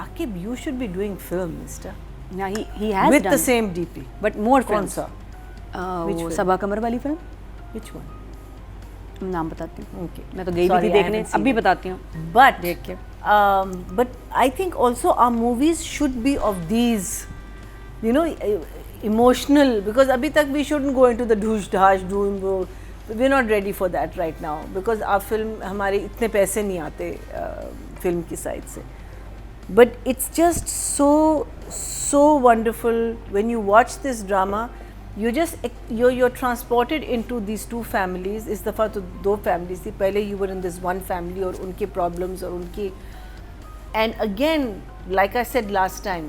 Akib, you should be doing film, mister. Yeah, he has with done. the same DP. But more कौन films. सा? Which वो film? सबा कमर वाली film Which one? नाम बताती हूँ. Okay. मैं तो गई भी Sorry, थी I देखने. haven't seen अभी it. बताती हूँ. But देख के. but I think also our movies should be of these, you know, emotional, because abhi tak we shouldn't go into the dhoosh dhash doom. We're not ready for that right now because our film हमारे इतने पैसे नहीं आते film की side से. But it's just so wonderful when you watch this drama. You're transported into these two families. इस दफ़ा तो दो families थी. पहले you were in this one family और उनके problems और उनकी. And again, like I said last time,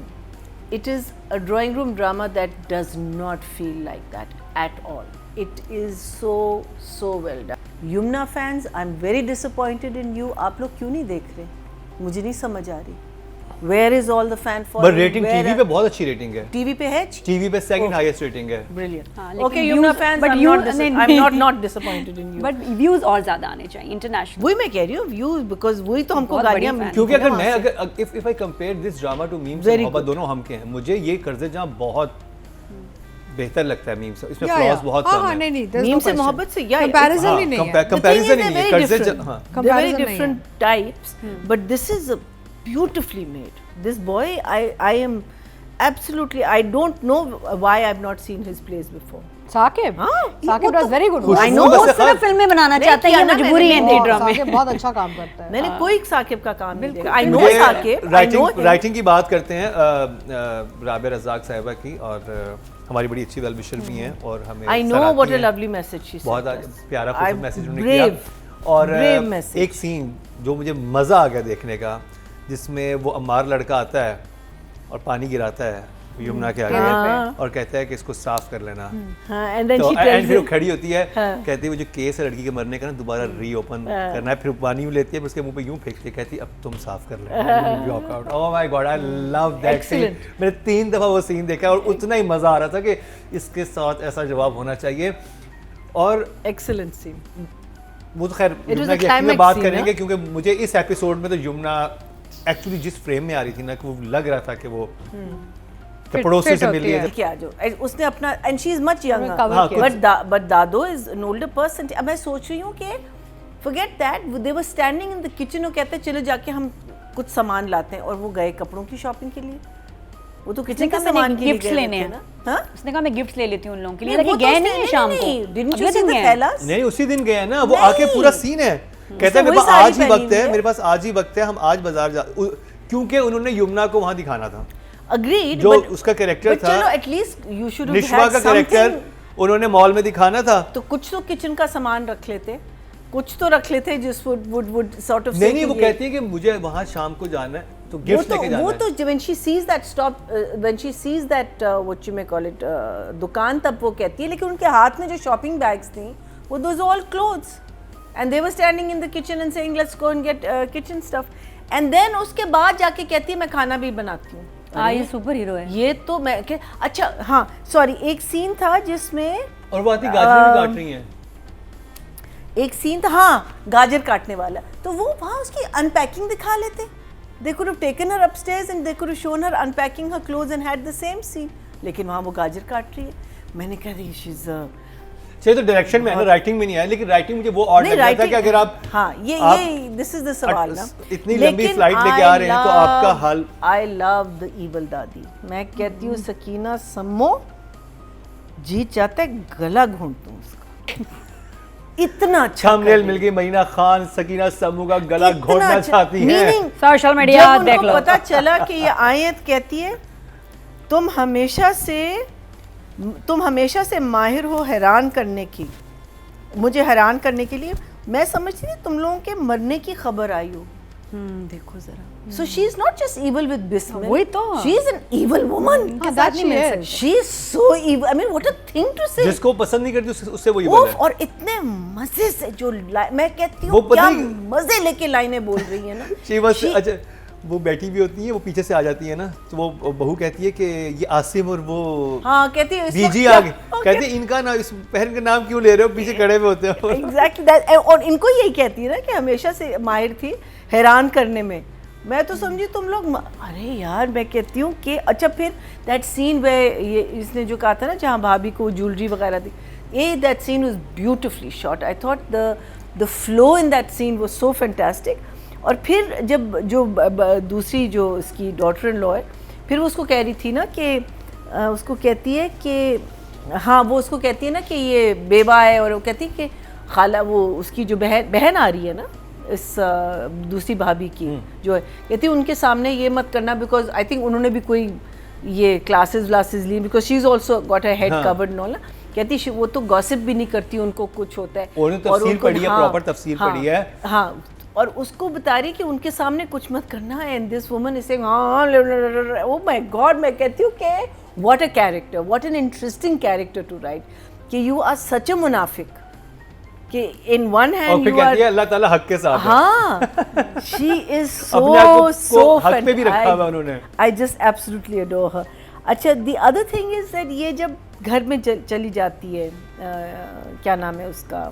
it is a drawing room drama that does not feel like that at all. It is so well done. Yumna fans, I'm very disappointed in you. आप लोग क्यों नहीं देख रहे? मुझे नहीं समझ आ रही. Where is all the fan following? पर रेटिंग टीवी पे बहुत अच्छी रेटिंग है. टीवी पे है? टीवी पे सेकंड हाईएस्ट रेटिंग है. Brilliant. हाँ, लेकिन Okay, Yumna views- fans, but I'm you- not disappointed in you. But views और ज़्यादा आने चाहिए international. वही मैं कह रही हूँ views, because वही तो हमको बहुत गालियाँ बड़ी मिलती क्योंकि हैं अगर ना मैं वहाँ से। अगर if I compare this drama to memes Very मोहब्बत, good. दोनों हम के हैं. मुझे ये कर्जे जहाँ बहुत बेहतर लगता है मीम्स. इसमें Yeah, फ्लॉज yeah. बहुत हाँ, कम हाँ, है. नहीं नहीं there's no Meme से question. मोहब्बत से या Comparison ही नहीं है. कंपैरिजन ही नहीं है. कर्जे different. हाँ. They're very Comparison नहीं different types, but this is beautifully made. This boy, I am absolutely, I don't know why I've not seen his plays before. Saqib हाँ, साकिब वो does तो- very good Khushboo work. I know, बस वो से सिर्फ खान- फिल्में बनाना नहीं चाहते हैं, किया ये ना मजबूरी है मैंने, थिएटर में. साकिब बहुत अच्छा काम करता है. मैंने कोई साकिब का काम नहीं देखा. I know मुझे Saqib, I know him. Writing की बात करते हैं. राबिया रज़ाक साहिबा की, और हमारी बड़ी अच्छी वेल विशर भी हैं और हमें I know सराहती what a हैं. lovely message she बहुत sent us. प्यारा I- खूबसूरत मैसेज उन्होंने brave, किया. और brave message. एक सीन जो मुझे मज़ा आ गया देखने का, जिसमें वो अम्मार लड़का आता है और पानी गिराता है यमुना के आगे हाँ. और कहता है कि इसको साफ कर लेना. हाँ, and then तो she एंड tells फिर वो him, खड़ी होती है, हाँ. कहती है वो जो केस है लड़की के मरने का ना, दोबारा रीओपन करना है. फिर पानी में लेती है, फिर उसके मुंह पे यूं फेंकती है, कहती है अब तुम साफ कर लेना. Walk out. Oh my god, I love that scene. Excellent. मैंने 3 दफा वो सीन देखा और उतना ही मजा आ रहा था कि इसके साथ ऐसा जवाब होना चाहिए. और excellent scene. वो तो खैर was यमुना a की एक्टिंग में climax बात scene, करेंगे, ना? क्योंकि मुझे इस एपिसोड में तो यमुना एक्चुअली जिस फ्रेम में आ रही थी ना, कि वो लग रहा था कि वो पड़ोसी fit से होती मिली है. है. क्या जो उसने अपना, and she is much younger, cover हाँ, किया. but दादो is an older person. अब मैं सोच रही हूँ कि forget that, they were standing in the kitchen और कहते चलो जाके हम कुछ सामान लाते हैं, और वो गए कपड़ों की शॉपिंग के लिए. वो तो किचन का सामान के लिए गिफ्ट्स गए लेने थे हैं ना. हाँ? उसने कहा मैं गिफ्ट्स ले लेती हूँ उन लोगों के लिए, वो लेकिन तो गए उसने- नहीं है शाम को. Didn't you अगले see दिन the गए हैं. Thailas? नहीं, उसी दिन गए हैं ना. वो नहीं। आके पूरा सीन है, कहता है वही मेरे पास साड़ी आज ही पहनी वक्त है, हुई है. मेरे पास आज ही वक्त है, हम आज बाजार जा, क्योंकि उन्होंने यमुना को वहां दिखाना था. Agreed, जो but उसका कैरेक्टर but था, चलो at least you should have निश्वा had का कैरेक्टर something. उन्होंने मॉल में दिखाना था. तो कुछ तो किचन का सामान रख लेते, कुछ तो रख लेते जिस would sort of say नहीं, कि वो ये- कहती है कि मुझे वहां शाम को जाना है, तो गिफ्ट लेके जाना वो है. तो when she sees that what you may call it दुकान, तब वो कहती है. लेकिन उनके हाथ में जो शॉपिंग बैग्स थी, वो those are all clothes, and they were standing in the kitchen and saying let's go and get kitchen stuff, and then उसके बाद जाके कहती है मैं खाना भी बनाती हूँ. हाँ, ये सुपर हीरो है. ये तो मैं अच्छा हाँ सॉरी, एक सीन था जिसमें और वो आती गाजर भी काट रही हैं. एक सीन था, हाँ, गाजर काटने वाला, तो वो वहाँ उसकी अनपैकिंग दिखा लेते. They could have taken her upstairs and they could have shown her unpacking her clothes and had the same scene. लेकिन वहाँ वो गाजर काट रही है. मैंने कहा रही she's चलिए, तो डायरेक्शन में है ना, राइटिंग में नहीं है, लेकिन राइटिंग मुझे वो और लग रहा था कि अगर आप हाँ आप ये this is the सवाल ना. इतनी लंबी फ्लाइट लेके आ रहे हैं, तो आपका हाल. I love the evil दादी. मैं कहती हूँ सकीना सम्मो, जी चाहता है गला घोंट दूँ उसका. इतना अच्छा थंबनेल मिल गई, महीना खान सकीना समू का गला इतना घोटना अच्छा- चाहती है. meaning, सोशल मीडिया जब देख उनको लो. पता चला कि ये आयत कहती है तुम हमेशा से माहिर हो हैरान करने की, मुझे हैरान करने के लिए. मैं समझती थी तुम लोगों के मरने की खबर आई हो. देखो जरा. So she is not just evil with Bismil. वही तो. She is an evil woman. हाँ, that she is. She is so evil. I mean, what a thing to say. जिसको पसंद नहीं करती उससे वो ये उफ, बोला है. और इतने मजे से जो मैं कहती वो हूँ पता क्या ही- मजे लेके लाइनें बोल रही है ना. She was- She- अच्छा, वो बैठी भी होती है, वो पीछे से आ जाती है ना, तो वो बहू कहती है कि ये आसिम और वो हाँ कहती है बीजी आ गए, कहती है इनका नाम, इस बहन का नाम क्यों ले रहे हो, पीछे खड़े हुए होते हो. Exactly that. और इनको यही कहती है ना कि हमेशा से माहिर थी हैरान करने में. मैं तो समझी तुम लोग अरे यार मैं कहती हूँ कि अच्छा फिर दैट सीन वे ये इसने जो कहा था ना जहाँ भाभी को ज्वेलरी वगैरह दी that scene was beautifully shot I thought the flow in that scene was so fantastic और फिर जब जो दूसरी जो इसकी डॉटर इन लॉ है फिर वो उसको कह रही थी ना कि उसको कहती है कि हाँ वो उसको कहती है ना कि ये बेवा है और वो कहती है कि खाला वो उसकी जो बहन आ रही है ना इस दूसरी भाभी की जो है कहती है उनके सामने ये मत करना बिकॉज आई थिंक उन्होंने भी कोई ये क्लासेस ली because she is also got a head covered no ना कहती वो तो गॉसिप भी नहीं करती उनको कुछ होता है और तफसीर पढ़ी है प्रॉपर तफसीर पढ़ी है हाँ और उसको बता रही कि उनके सामने कुछ मत करना and this woman is saying हाँ ओह माय गॉड मैं कहती हूँ कि what a character what an interesting character to write कि यू आर सच अ मुनाफिक कि in one hand you are अल्लाह ताला हक के साथ हाँ शी इज सो हक पे भी रखा हुआ उन्होंने I just absolutely adore her अच्छा the other thing is that ये जब घर में चली जाती है क्या नाम है उसका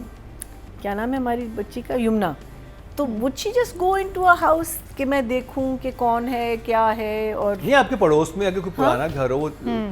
क्या नाम है हमारी बच्ची का यमुना तो would she just go into a house कि मैं देखूं कि कौन है क्या है और नहीं आपके पड़ोस में अगर कोई पुराना घर हो वो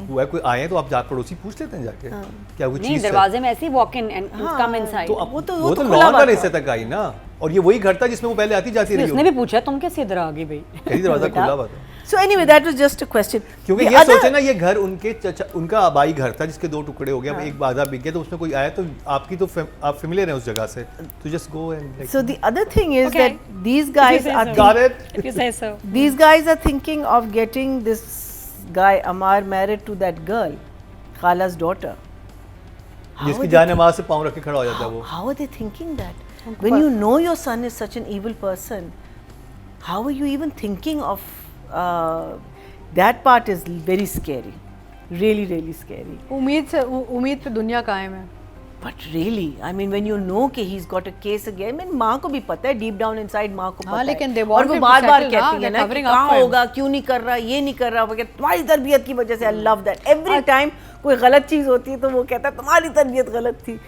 हुआ है कोई आए हैं तो आप पड़ोसी पूछ लेते हैं जाके क्या कोई नहीं चीज दरवाजे में ऐसे ही walk in and come inside तो वो तो लॉन खुला का हुआ हिस्से तक आई ना और ये वही घर था जिसमें वो पहले आती जाती रही उसने भी पूछा तुम कैसे इधर आ गई भाई यही दरवाजा खुला हुआ था so anyway that was just a question क्योंकि ये सोचे ना ये घर उनके चचा उनका आबाई घर था जिसके 2 टुकड़े हो गए अब एक बाधा बिक गया तो उसमें कोई आया तो आपकी तो आप फेमिलियर हैं उस जगह से तो just go and so the other thing is Okay. that these guys are got it if you say so these guys are thinking of getting this guy Amar married to that girl Khala's daughter जिसकी जान नमाज से पांव रख के खड़ा हो जाता है वो how are they thinking that when you know your son is such an evil person how are you even thinking of that part is very scary really scary उम्मीद पे दुनिया कायम है but really I mean when you know कि he's got a case again मैं माँ को भी पता है deep down inside माँ को पता है लेकिन they और वो wanted to बार-बार settle, कहती है ना they're कि covering up कहाँ for him. होगा क्यों नहीं कर रहा ये नहीं कर रहा वो कहता तुम्हारी तरबियत की वजह से I love that every time कोई गलत चीज़ होती है तो वो कहता है तुम्हारी तरबियत गलत थी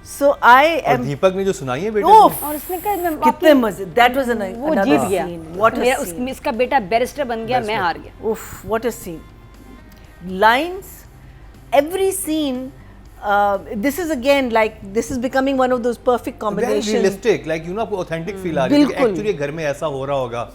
so I और am दीपक ने जो सुनाई है बेटे Oof! और उसने कहा कितने मजे that was वो another जीत गया scene what a मेरा scene इसका बेटा बैरिस्टर बन गया मैं हार गया Oof, what a scene. Lines, every scene, this is again like, this is becoming one of those perfect very combinations. realistic like you know आपको ऑथेंटिक फील आ रही है कि बिल्कुल। एक्चुअली घर में ऐसा हो रहा होगा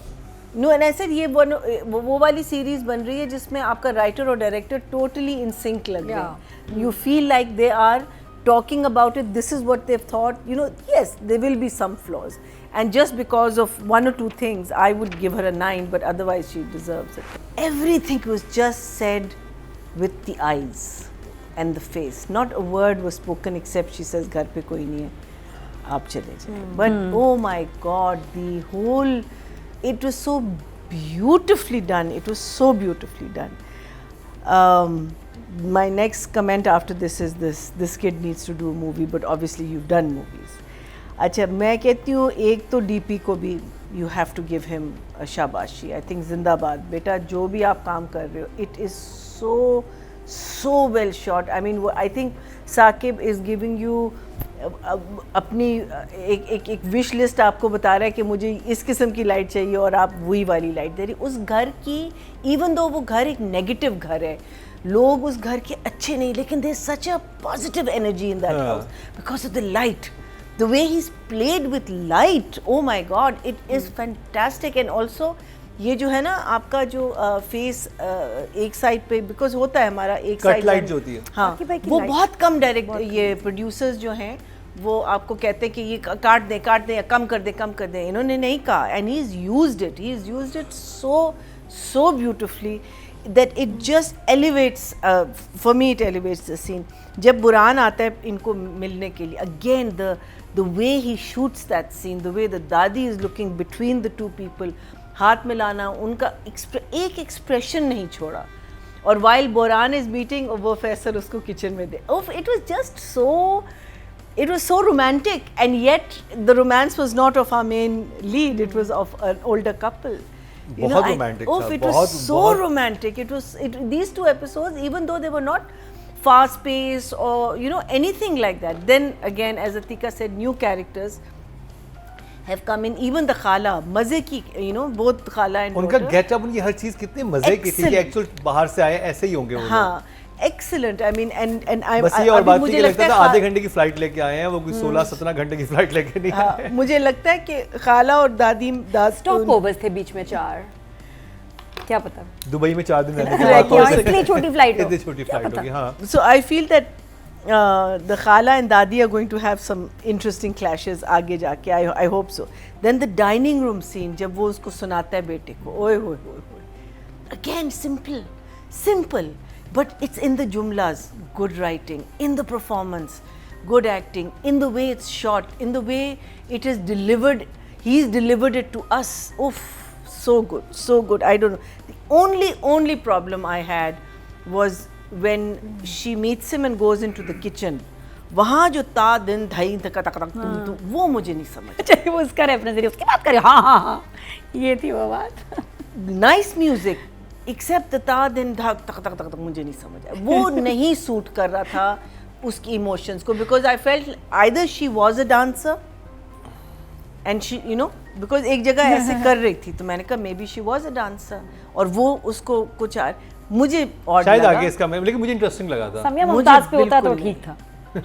No, and I said ये वो वाली सीरीज बन रही है जिसमें आपका राइटर और डायरेक्टर टोटली इन सिंक लग रहे हैं. You feel like they are talking about it, this is what they've thought, you know, yes, there will be some flaws. And just because of one or two things, I would give her a 9, but otherwise she deserves it. Everything was just said with the eyes and the face. Not a word was spoken except she says, घर पे कोई नहीं है, आप चले जाएं. But oh my God, the whole, it was so beautifully done. It was so beautifully done. My next comment after this is this kid needs to do a movie, but obviously you've done movies. अच्छा मैं कहती हूँ एक तो DP को भी you have to give him a शाबाशी. I think जिंदाबाद बेटा जो भी आप काम कर रहे हो it is so well shot. I mean I think Saqib is giving you अपनी एक विश लिस्ट आपको बता रहा है कि मुझे इस किस्म की लाइट चाहिए और आप वही वाली लाइट दे रही. उस घर की इवन दो वो घर एक नेगेटिव घर है, लोग उस घर के अच्छे नहीं, लेकिन there is such a positive energy in that house because of the light, the way he is played with light. Oh my god, it is fantastic. And also ये जो है ना आपका जो फेस एक साइड पे बिकॉज होता है हमारा एक साइड लाइट जो होती है, हाँ वो बहुत कम डायरेक्ट ये प्रोड्यूसर्स जो हैं वो आपको कहते हैं कि ये काट दें या कम कर दें. इन्होंने नहीं कहा and he is used it so beautifully that it just elevates for me it elevates the scene. जब बुरान आता है इनको मिलने के लिए, again the way he shoots that scene, the way the दादी is looking between the two people, हाथ मिलाना, उनका एक एक्सप्रेशन नहीं छोड़ा. और while Boran is meeting वो फैसल उसको किचन में दे, it was so romantic, and yet the romance was not of our main lead, it was of an older couple. बहुत romantic था, it was so romantic. These two episodes, even though they were not fast paced or anything like that, then again as Atika said, new characters, have come in, even the khala, मजे की, you know, both khala and उनका daughter. Getup, उनकी हर चीज कितने मजे की थी कि Excellent. एक्चुअल बाहर से आए ऐसे ही होंगे वो लोग। हाँ, excellent. I mean, and I बस ये और अभी बात थी मुझे कि लगता था है आधे घंटे की फ्लाइट लेके आए हैं, वो कोई 16-17 घंटे की फ्लाइट लेके नहीं आए। हाँ, मुझे लगता है कि खाला और दादी स्टॉप ओवर्स थे बीच में 4, क्या पता। दुबई में 4 दिन रहने के Correct, बाद यहाँ इतनी छोटी फ्लाइट हो। इतनी छोटी फ्लाइट होगी। हाँ, So I feel that the Khala and Dadi are going to have some interesting clashes आगे जाके. I hope so. Then the dining room scene जब वो उसको सुनाता है बेटे को, ओए होए होए होए. Again simple, but it's in the jumlas, good writing, in the performance, good acting, in the way it's shot, in the way it is delivered. He's delivered it to us. Oof, so good. I don't know. The only problem I had was when she meets him and goes into the kitchen. वहाँ जो ता दिन धाई तक तुम वो मुझे नहीं समझ। अच्छा वो उसका रेफरेंस है, उसकी बात करें। हाँ, ये थी वो बात। Nice music, except the ता दिन धक तक मुझे नहीं समझ आया। वो नहीं सूट कर रहा था उसकी इमोशंस को, because I felt either she was a dancer and she, you know, because एक जगह ऐसे कर रही थी तो मैंने कहा maybe she was a dancer और वो उसको कुछ मुझे और शायद आगे इसका लेकिन मुझे इंटरेस्टिंग लगा था। समिया मुझे मुमताज पे होता तो बिल्कुल ठीक था।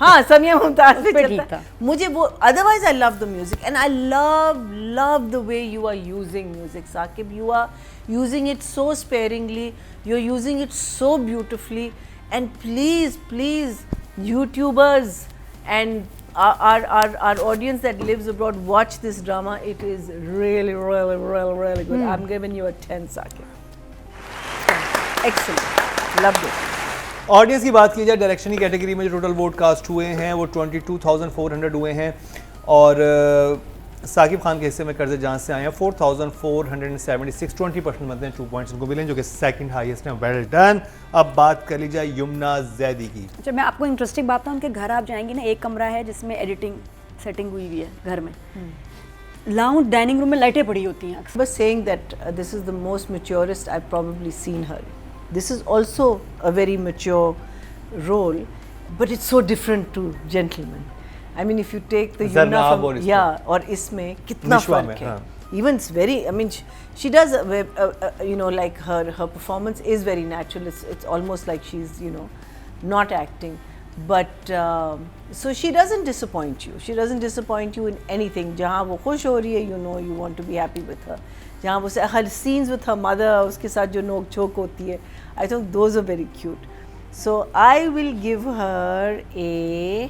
हाँ, समिया मुमताज पे पे चलता ठीक था। मुझे वो, otherwise I love the music and I love the way you are using music, Saqib. You are using it so sparingly, you're using it so beautifully, and please YouTubers and our audience that lives abroad, watch this drama. It is really good. I'm giving you a 10, Saqib. Excellent, loved it. Audience की बात की जाए, direction की category में जो total vote cast हुए हैं वो 22,400 हुए हैं और साकिब खान के हिस्से में कर्ज़े जान से आए हैं 4,476, 20% बनते हैं 2 पॉइंट्स उनको मिले जो कि सेकंड हाईएस्ट है। Well done. अब बात कर ली जाए यमुना जैदी की। अच्छा मैं आपको इंटरेस्टिंग बात है, उनके घर आप जाएंगे ना, एक कमरा है जिसमें एडिटिंग सेटिंग हुई हुई है घर में। लाउंज डाइनिंग रूम में लाइटें पड़ी होती हैं। Was saying that this is the most maturest I've probably seen her. This is also a very mature role, but it's so different to Gentleman. I mean, if you take the Yumna Zarnab from और इसमें। yeah, और इसमें कितना निश्वा फर्क में, है। हाँ। Even it's very, I mean, she does, you know, like her performance is very natural. It's almost like she's, you know, not acting. But so she doesn't disappoint you. She doesn't disappoint you in anything. जहाँ वो खुश हो रही है, you know, you want to be happy with her. जहाँ वो her scenes with her mother, उसके साथ जो नोक झोंक होती है, I think those are very cute. So I will give her a.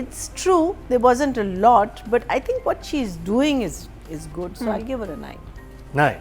It's true there wasn't a lot, but I think what she's doing is good. So I'll give her a 9. 9